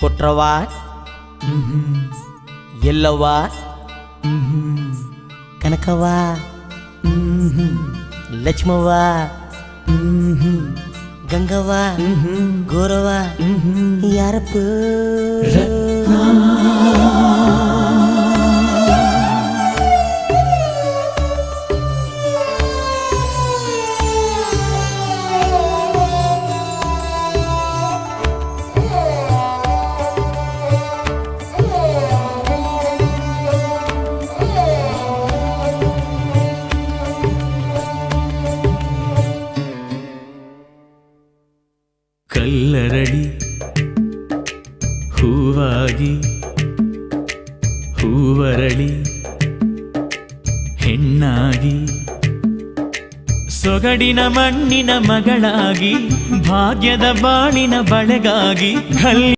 ಕೊಟ್ರವ ಎಲ್ಲವ್ವ ಕನಕವ್ವ ಲಕ್ಷ್ಮವ್ವ ಗಂಗವ್ವ ಗೋರವ್ವ ಯಾರಪ್ಪ ಕಲ್ಲರಳಿ ಹೂವಾಗಿ ಹೂವರಳಿ ಹೆಣ್ಣಾಗಿ ಸೊಗಡಿನ ಮಣ್ಣಿನ ಮಗಳಾಗಿ ಭಾಗ್ಯದ ಬಾಳಿನ ಬಳೆಗಾಗಿ